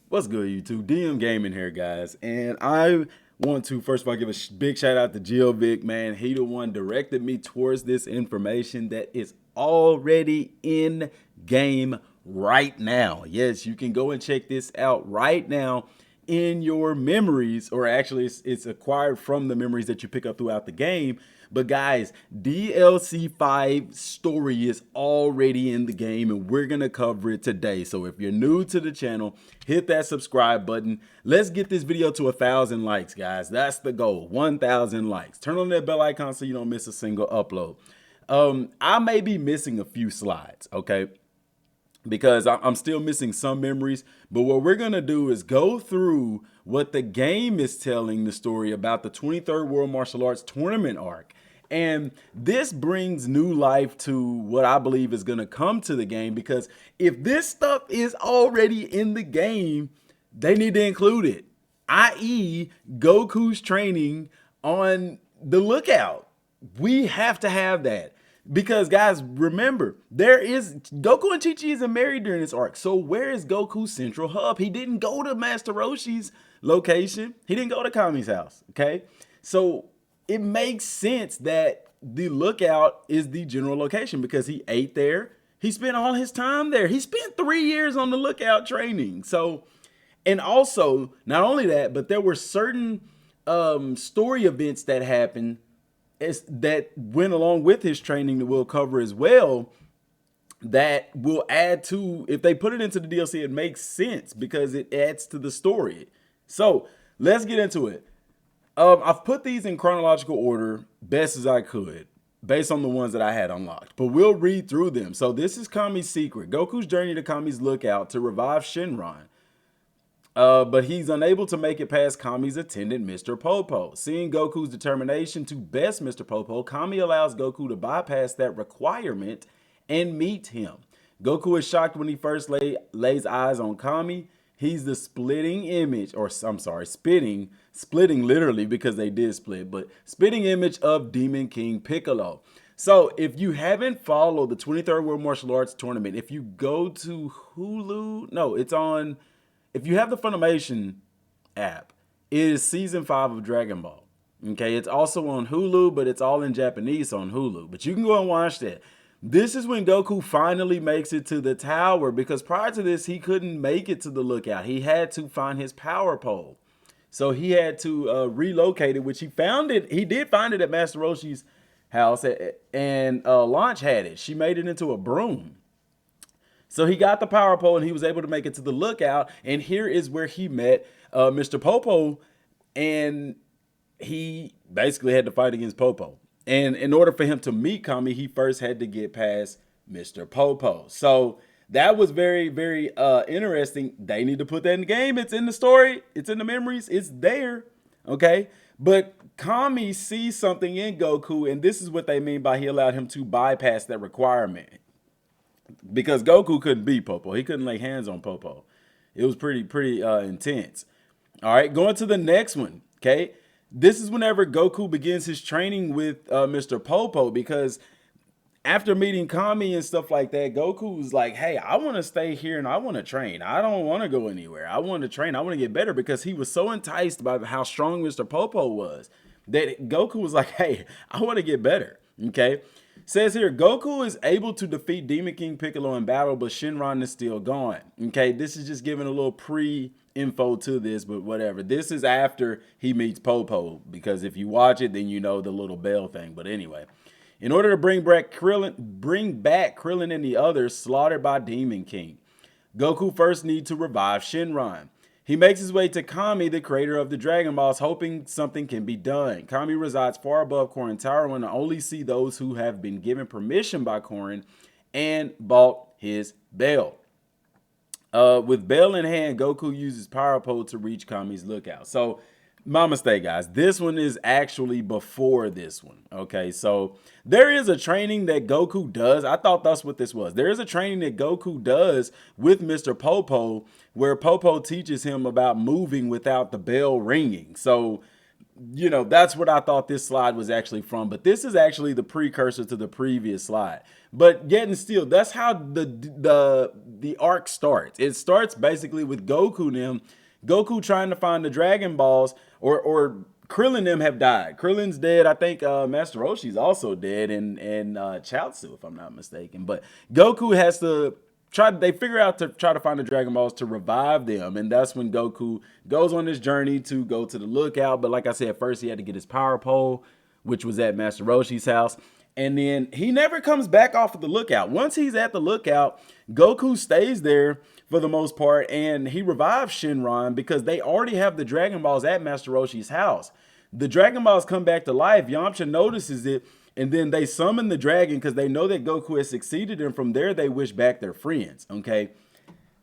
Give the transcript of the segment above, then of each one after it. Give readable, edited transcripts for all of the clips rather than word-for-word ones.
What's good, YouTube? DM Gaming here, guys. And I want to, first of all, give a big shout out to Vic, man. He the one directed me towards this information that is already in game right now. Yes, you can go and check this out right now in your memories, or actually it's acquired from the memories that you pick up throughout the game. But guys, DLC 5 story is already in the game and we're gonna cover it today. So if you're new to the channel, hit that subscribe button. Let's get this video to 1,000 likes, guys. That's the goal, 1,000 likes. Turn on that bell icon so you don't miss a single upload. I may be missing a few slides, okay? Because I'm still missing some memories. But what we're going to do is go through what the game is telling the story about the 23rd World Martial Arts Tournament arc. And this brings new life to what I believe is going to come to the game, because if this stuff is already in the game, they need to include it, i.e. Goku's training on the lookout. We have to have that. Because guys, remember, there is Goku and Chichi isn't married during this arc. So where is Goku's central hub? He didn't go to Master Roshi's location. He didn't go to Kami's house. Okay. So it makes sense that the lookout is the general location because he ate there. He spent all his time there. He spent 3 years on the lookout training. So, and also not only that, but there were certain story events that happened that went along with his training that we'll cover as well, that will add to, if they put it into the DLC, it makes sense because it adds to the story. So let's get into it. I've put these in chronological order best as I could based on the ones that I had unlocked, but we'll read through them. So this is Kami's secret: Goku's journey to Kami's lookout to revive Shinron. But he's unable to make it past Kami's attendant, Mr. Popo. Seeing Goku's determination to best Mr. Popo, Kami allows Goku to bypass that requirement and meet him. Goku is shocked when he first lays eyes on Kami. He's the splitting image, or I'm sorry, splitting literally because they did split, but spitting image of Demon King Piccolo. So if you haven't followed the 23rd World Martial Arts Tournament, if you go to Hulu, no, it's on... If you have the Funimation app, it is season 5 of Dragon Ball. Okay, it's also on Hulu, but it's all in Japanese on Hulu. But you can go and watch that. This is when Goku finally makes it to the tower, because prior to this, he couldn't make it to the lookout. He had to find his power pole. So he had to relocate it, which he found it. He did find it at Master Roshi's house, and Launch had it. She made it into a broom. So he got the power pole and he was able to make it to the lookout. And here is where he met Mr. Popo. And he basically had to fight against Popo. And in order for him to meet Kami, he first had to get past Mr. Popo. So that was very, very interesting. They need to put that in the game. It's in the story. It's in the memories. It's there. Okay. But Kami sees something in Goku. And this is what they mean by he allowed him to bypass that requirement. Because Goku couldn't beat Popo. He couldn't lay hands on Popo. It was pretty intense. All right, going to the next one, okay? This is whenever Goku begins his training with Mr. Popo, because after meeting Kami and stuff like that, Goku was like, hey, I want to stay here and I want to train. I don't want to go anywhere. I want to train. I want to get better, because he was so enticed by how strong Mr. Popo was that Goku was like, hey, I want to get better, okay? Says here, Goku is able to defeat Demon King Piccolo in battle, but Shinron is still gone. Okay, this is just giving a little pre-info to this, but whatever. This is after he meets Popo, because if you watch it, then you know the little bell thing. But anyway, in order to bring back Krillin and the others slaughtered by Demon King, Goku first needs to revive Shinron. He makes his way to Kami, the creator of the Dragon Balls, hoping something can be done. Kami resides far above Korin Tower and only see those who have been given permission by Korin and bought his bell. With bell in hand, Goku uses Power Pole to reach Kami's lookout. So, my mistake, guys. This one is actually before this one. Okay, so there is a training that Goku does. I thought that's what this was. There is a training that Goku does with Mr. Popo, where Popo teaches him about moving without the bell ringing. So you know, that's what I thought this slide was actually from. But this is actually the precursor to the previous slide. But yet and still, that's how the arc starts. It starts basically with Goku and them, Goku trying to find the Dragon Balls, or Krillin them have died. Krillin's dead. I think Master Roshi's also dead, and Chaozu, if I'm not mistaken. But Goku has to they figure out to try to find the Dragon Balls to revive them, and that's when Goku goes on this journey to go to the lookout. But like I said, first he had to get his power pole, which was at Master Roshi's house, and then he never comes back off of the lookout. Once he's at the lookout, Goku stays there for the most part, and he revives Shenron because they already have the Dragon Balls at Master Roshi's house. The Dragon Balls come back to life. Yamcha notices it, and then they summon the dragon because they know that Goku has succeeded, and from there they wish back their friends, okay?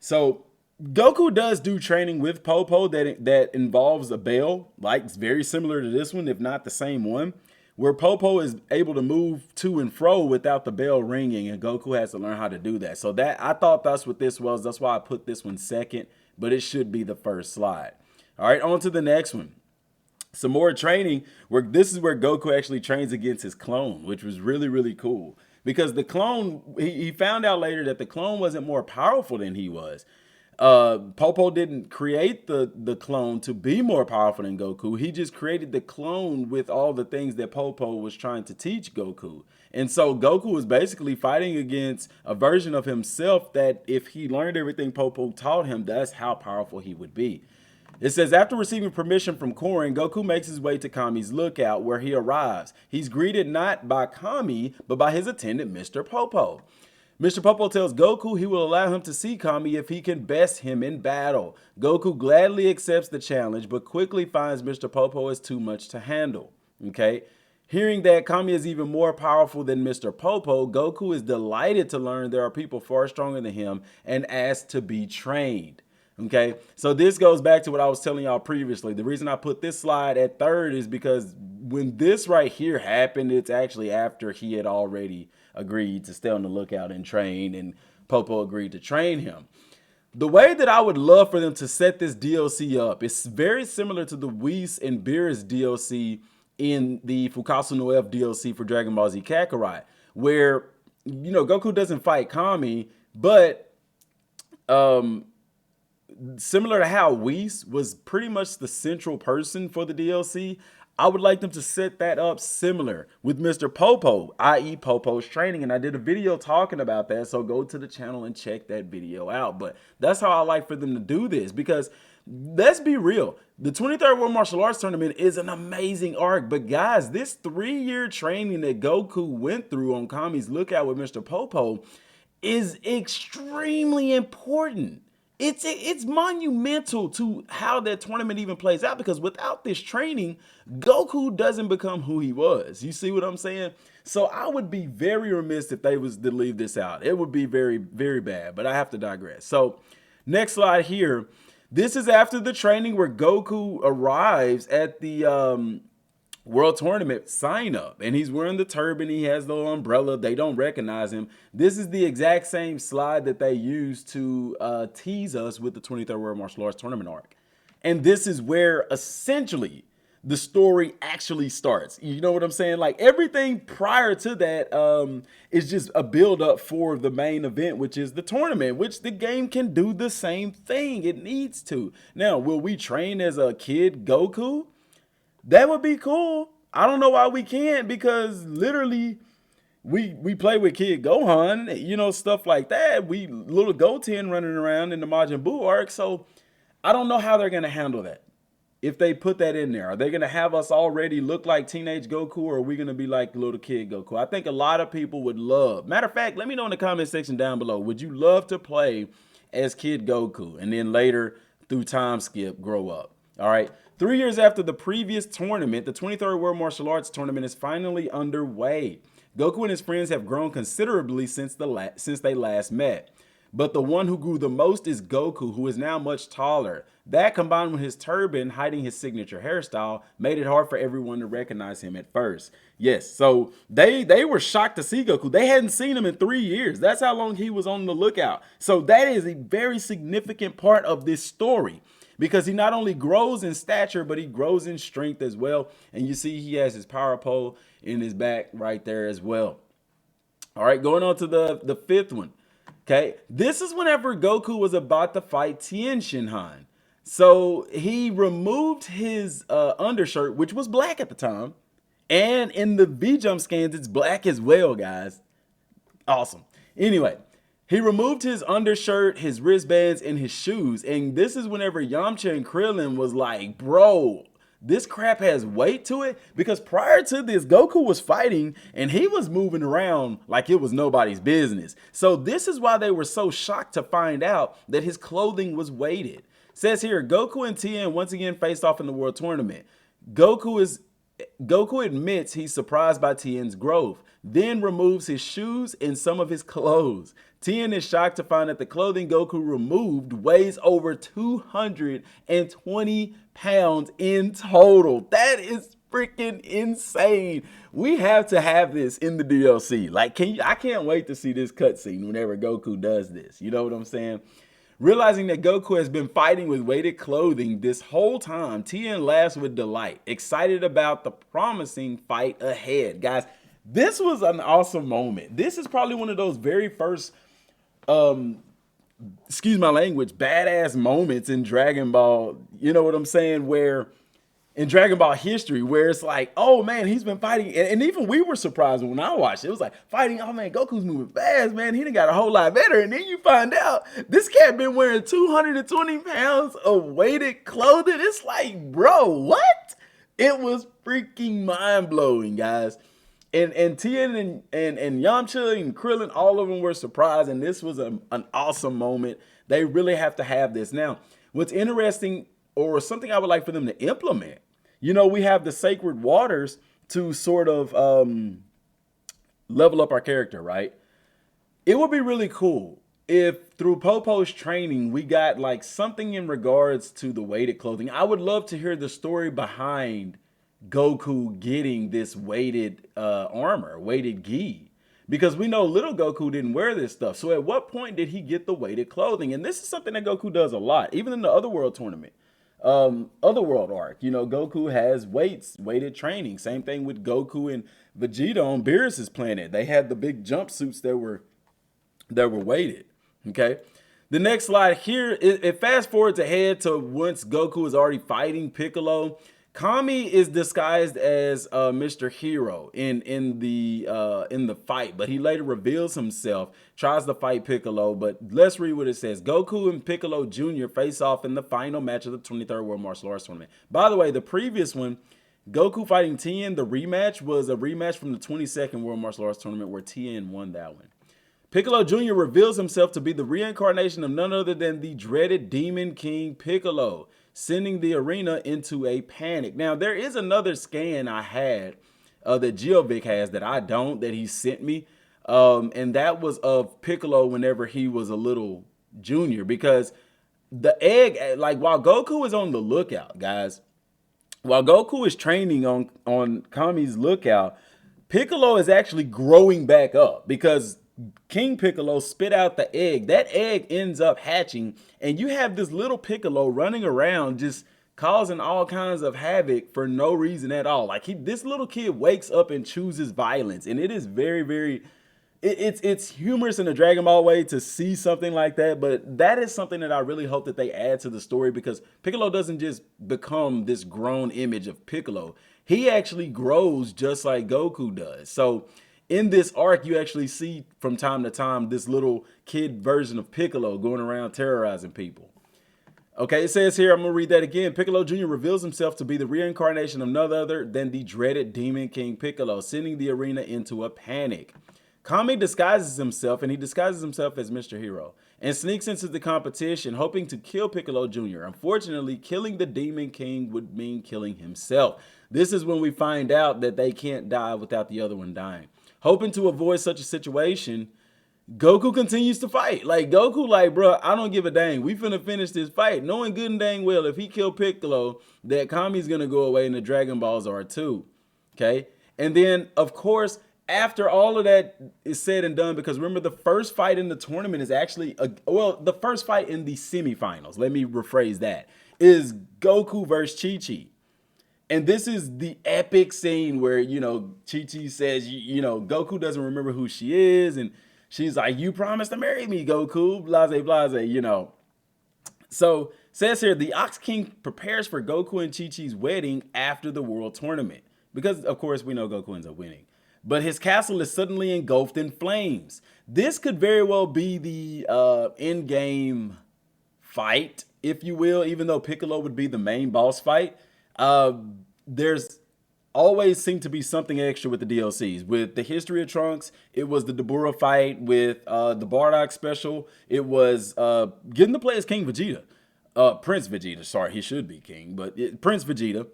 So Goku does do training with Popo that involves a bell, like it's very similar to this one, if not the same one, where Popo is able to move to and fro without the bell ringing, and Goku has to learn how to do that. So that, I thought that's what this was. That's why I put this one second, but it should be the first slide. All right, on to the next one. Some more training where this is where Goku actually trains against his clone, which was really, really cool. Because the clone, he found out later that the clone wasn't more powerful than he was. Popo didn't create the clone to be more powerful than Goku. He just created the clone with all the things that Popo was trying to teach Goku. And so Goku was basically fighting against a version of himself that if he learned everything Popo taught him, that's how powerful he would be. It says, after receiving permission from Korin, Goku makes his way to Kami's lookout where he arrives. He's greeted not by Kami, but by his attendant, Mr. Popo. Mr. Popo tells Goku he will allow him to see Kami if he can best him in battle. Goku gladly accepts the challenge, but quickly finds Mr. Popo is too much to handle. Okay? Hearing that Kami is even more powerful than Mr. Popo, Goku is delighted to learn there are people far stronger than him and asks to be trained. Okay, so this goes back to what I was telling y'all previously. The reason I put this slide at third is because when this right here happened, it's actually after he had already agreed to stay on the lookout and train, and Popo agreed to train him. The way that I would love for them to set this DLC up is very similar to the Whis and Beerus DLC in the Fukasu no F DLC for Dragon Ball Z Kakarot, where, you know, Goku doesn't fight Kami, but similar to how Whis was pretty much the central person for the DLC, I would like them to set that up similar with Mr. Popo, i.e. Popo's training. And I did a video talking about that, so go to the channel and check that video out. But that's how I like for them to do this, because let's be real, the 23rd World Martial Arts Tournament is an amazing arc. But guys, this 3-year training that Goku went through on Kami's lookout with Mr. Popo is extremely important. It's monumental to how that tournament even plays out, because without this training, Goku doesn't become who he was. You see what I'm saying? So I would be very remiss if they was to leave this out. It would be very, very bad, but I have to digress. So next slide here. This is after the training where Goku arrives at the World Tournament sign up, and he's wearing the turban. He has the umbrella. They don't recognize him. This is the exact same slide that they used to tease us with the 23rd World Martial Arts Tournament arc. And this is where essentially the story actually starts. You know what I'm saying? Like, everything prior to that is just a build up for the main event, which is the tournament, which the game can do the same thing. It needs to. Now, will we train as a kid Goku? That would be cool. I don't know why we can't, because literally we play with Kid Gohan, you know, stuff like that. We little Goten running around in the Majin Buu arc. So I don't know how they're going to handle that. If they put that in there, are they going to have us already look like teenage Goku, or are we going to be like little kid Goku? I think a lot of people would love. Matter of fact, let me know in the comment section down below. Would you love to play as Kid Goku and then later through time skip grow up? All right. 3 years after the previous tournament, the 23rd World Martial Arts Tournament is finally underway. Goku and his friends have grown considerably since they last met. But the one who grew the most is Goku, who is now much taller. That, combined with his turban hiding his signature hairstyle, made it hard for everyone to recognize him at first. Yes, so they were shocked to see Goku. They hadn't seen him in 3 years. That's how long he was on the lookout. So that is a very significant part of this story. because he not only grows in stature, but he grows in strength as well. And you see he has his power pole in his back right there as well. All right, going on to the fifth one. Okay, this is whenever Goku was about to fight Tien Shinhan. So he removed his undershirt, which was black at the time. And in the V-Jump scans, it's black as well, guys. Awesome. Anyway, he removed his undershirt, his wristbands, and his shoes. And this is whenever Yamcha and Krillin was like, bro, this crap has weight to it. Because prior to this, Goku was fighting and he was moving around like it was nobody's business. So this is why they were so shocked to find out that his clothing was weighted. Says here, Goku and Tien once again faced off in the World Tournament. Goku admits he's surprised by Tien's growth, then removes his shoes and some of his clothes. Tien is shocked to find that the clothing Goku removed weighs over 220 pounds in total. That is freaking insane. We have to have this in the DLC. Like, I can't wait to see this cutscene whenever Goku does this. You know what I'm saying? Realizing that Goku has been fighting with weighted clothing this whole time, Tien laughs with delight, excited about the promising fight ahead. Guys, this was an awesome moment. This is probably one of those very first, excuse my language, badass moments in Dragon Ball, you know what I'm saying, where in Dragon Ball history, where it's like, oh man, he's been fighting. And even we were surprised when I watched it. It was like, fighting, oh man, Goku's moving fast, man. He done got a whole lot better. And then you find out this cat been wearing 220 pounds of weighted clothing. It's like, bro, what? It was freaking mind-blowing, guys. And Tien and Yamcha and Krillin, all of them were surprised. And this was an awesome moment. They really have to have this. Now, what's interesting, or something I would like for them to implement, you know, we have the sacred waters to sort of level up our character, right? It would be really cool if through Popo's training, we got like something in regards to the weighted clothing. I would love to hear the story behind Goku getting this weighted armor, weighted gi. Because we know little Goku didn't wear this stuff. So at what point did he get the weighted clothing? And this is something that Goku does a lot, even in the Otherworld tournament. Otherworld arc, you know, Goku has weighted training. Same thing with Goku and Vegeta on Beerus's planet. They had the big jumpsuits that were weighted. Okay. The next slide here, it fast forwards ahead to once Goku is already fighting Piccolo. Kami is disguised as Mr. Hero in the fight, but he later reveals himself, tries to fight Piccolo. But let's read what it says. Goku and Piccolo Jr. face off in the final match of the 23rd World Martial Arts Tournament. By the way, the previous one, Goku fighting Tien, the rematch was a rematch from the 22nd World Martial Arts Tournament where Tien won that one. Piccolo Jr. reveals himself to be the reincarnation of none other than the dreaded Demon King Piccolo, sending the arena into a panic. Now, there is another scan I had that Geovic has that I don't, that he sent me. And that was of Piccolo whenever he was a little junior. Because the egg, like while Goku is on the lookout, guys, while Goku is training on Kami's lookout, Piccolo is actually growing back up because King Piccolo spit out the egg. That egg ends up hatching, and you have this little Piccolo running around just causing all kinds of havoc for no reason at all. Like this little kid wakes up and chooses violence, and it is very, very, it's humorous in a Dragon Ball way to see something like that. But that is something that I really hope that they add to the story, because Piccolo doesn't just become this grown image of Piccolo. He actually grows just like Goku does. So in this arc, you actually see from time to time this little kid version of Piccolo going around terrorizing people. Okay, it says here, I'm going to read that again. Piccolo Jr. reveals himself to be the reincarnation of none other than the dreaded Demon King Piccolo, sending the arena into a panic. Kami disguises himself, and he disguises himself as Mr. Hero, and sneaks into the competition, hoping to kill Piccolo Jr. Unfortunately, killing the Demon King would mean killing himself. This is when we find out that they can't die without the other one dying. Hoping to avoid such a situation, Goku continues to fight. Like, Goku like, bro, I don't give a dang. We finna finish this fight. Knowing good and dang well, if he kill Piccolo, that Kami's gonna go away and the Dragon Balls are too. Okay? And then, of course, after all of that is said and done, because remember, the first fight in the tournament is actually, the first fight in the semifinals, let me rephrase that, is Goku versus Chi-Chi. And this is the epic scene where, Chi-Chi says, Goku doesn't remember who she is. And she's like, you promised to marry me, Goku, blase, blase. So, says here, the Ox King prepares for Goku and Chi-Chi's wedding after the World Tournament. Because, of course, we know Goku ends up winning. But his castle is suddenly engulfed in flames. This could very well be the in-game fight, if you will, even though Piccolo would be the main boss fight. There's always seemed to be something extra with the DLCs. With the History of Trunks, it was the Dabura fight. With the Bardock special, it was getting to play as King Vegeta. Prince Vegeta, sorry, he should be king, but Prince Vegeta.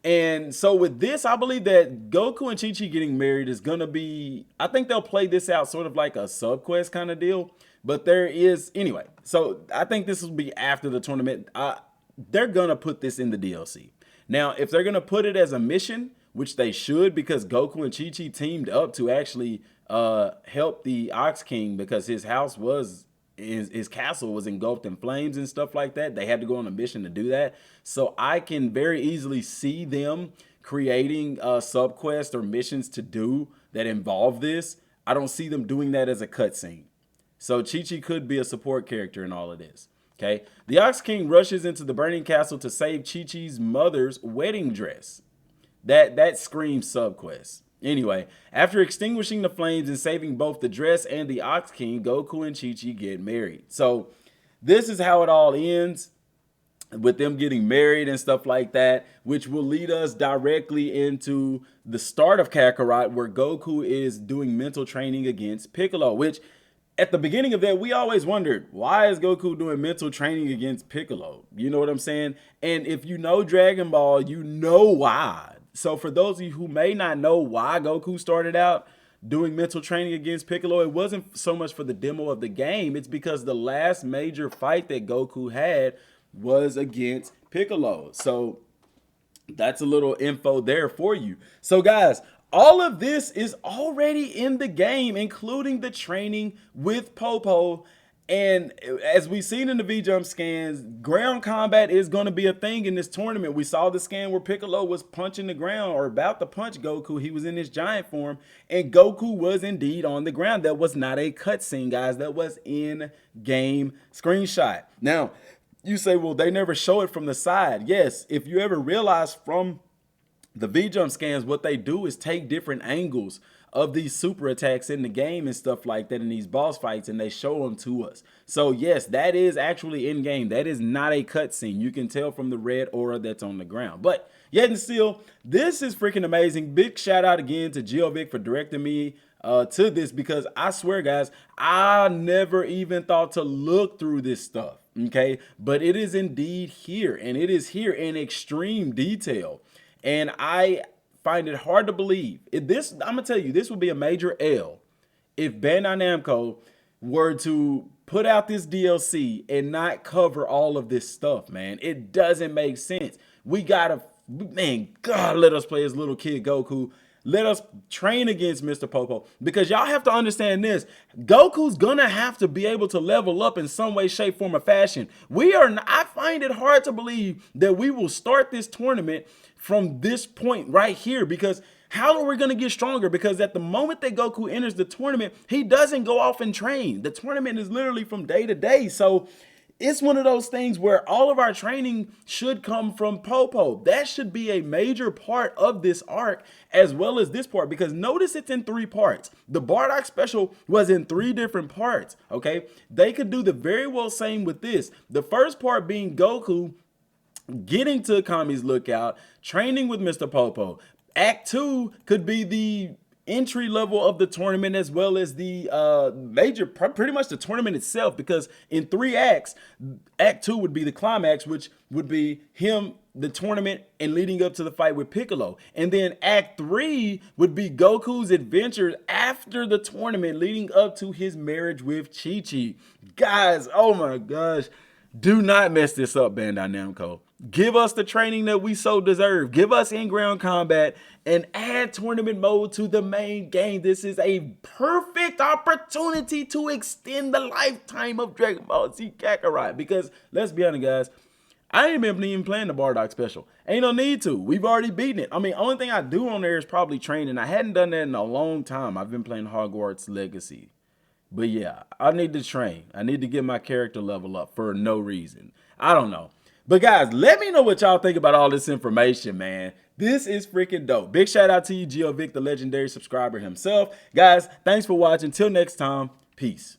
And so with this, I believe that Goku and Chi-Chi getting married is going to be, I think they'll play this out sort of like a sub-quest kind of deal. But there is, anyway, so I think this will be after the tournament. They're going to put this in the DLC. Now, if they're going to put it as a mission, which they should, because Goku and Chi-Chi teamed up to actually help the Ox King because his house was, his castle was engulfed in flames and stuff like that. They had to go on a mission to do that. So I can very easily see them creating sub-quests or missions to do that involve this. I don't see them doing that as a cutscene. So Chi-Chi could be a support character in all of this. Okay. The Ox King rushes into the burning castle to save Chi-Chi's mother's wedding dress. That screams sub-quest. Anyway, after extinguishing the flames and saving both the dress and the Ox King, Goku and Chi-Chi get married. So this is how it all ends, with them getting married and stuff like that, which will lead us directly into the start of Kakarot, where Goku is doing mental training against Piccolo, which at the beginning of that, we always wondered, why is Goku doing mental training against Piccolo? You know what I'm saying? And if you know Dragon Ball, you know why. So for those of you who may not know why Goku started out doing mental training against Piccolo, it wasn't so much for the demo of the game. It's because the last major fight that Goku had was against Piccolo. So that's a little info there for you. So guys, all of this is already in the game, including the training with Popo. And as we've seen in the V-Jump scans, ground combat is going to be a thing in this tournament. We saw the scan where Piccolo was punching the ground, or about to punch Goku. He was in his giant form, and Goku was indeed on the ground. That was not a cutscene, guys. That was in-game screenshot. Now, you say, well, they never show it from the side. Yes, if you ever realize from the V-Jump scans, what they do is take different angles of these super attacks in the game and stuff like that in these boss fights, and they show them to us. So yes, that is actually in game. That is not a cutscene. You can tell from the red aura that's on the ground. But yet and still, this is freaking amazing. Big shout out again to GeoVic for directing me to this, because I swear, guys, I never even thought to look through this stuff. Okay, but it is indeed here, and it is here in extreme detail. And I find it hard to believe. I'm gonna tell you, this would be a major L if Bandai Namco were to put out this DLC and not cover all of this stuff, man. It doesn't make sense. We gotta, man, God, let us play as little kid Goku. Let us train against Mr. Popo, because y'all have to understand this. Goku's gonna have to be able to level up in some way, shape, form, or fashion. I find it hard to believe that we will start this tournament from this point right here, because how are we going to get stronger? Because at the moment that Goku enters the tournament, he doesn't go off and train. The tournament is literally from day to day. So it's one of those things where all of our training should come from Popo. That should be a major part of this arc, as well as this part, because notice it's in 3 parts. The Bardock special was in 3 different parts, okay? They could do the very well same with this. The first part being Goku getting to Kami's Lookout, training with Mr. Popo. Act 2 could be the entry level of the tournament, as well as the pretty much the tournament itself, because in 3 acts, Act 2 would be the climax, which would be him, the tournament, and leading up to the fight with Piccolo. And then Act 3 would be Goku's adventures after the tournament, leading up to his marriage with Chi-Chi. Guys, oh my gosh, do not mess this up, Bandai Namco. Give us the training that we so deserve. Give us in-ground combat and add tournament mode to the main game. This is a perfect opportunity to extend the lifetime of Dragon Ball Z Kakarot. Because let's be honest, guys, I ain't been even playing the Bardock special. Ain't no need to. We've already beaten it. I mean, only thing I do on there is probably training. I hadn't done that in a long time. I've been playing Hogwarts Legacy. But yeah, I need to train. I need to get my character level up for no reason. I don't know. But guys, let me know what y'all think about all this information, man. This is freaking dope. Big shout out to you, GeoVic, the legendary subscriber himself. Guys, thanks for watching. Till next time, peace.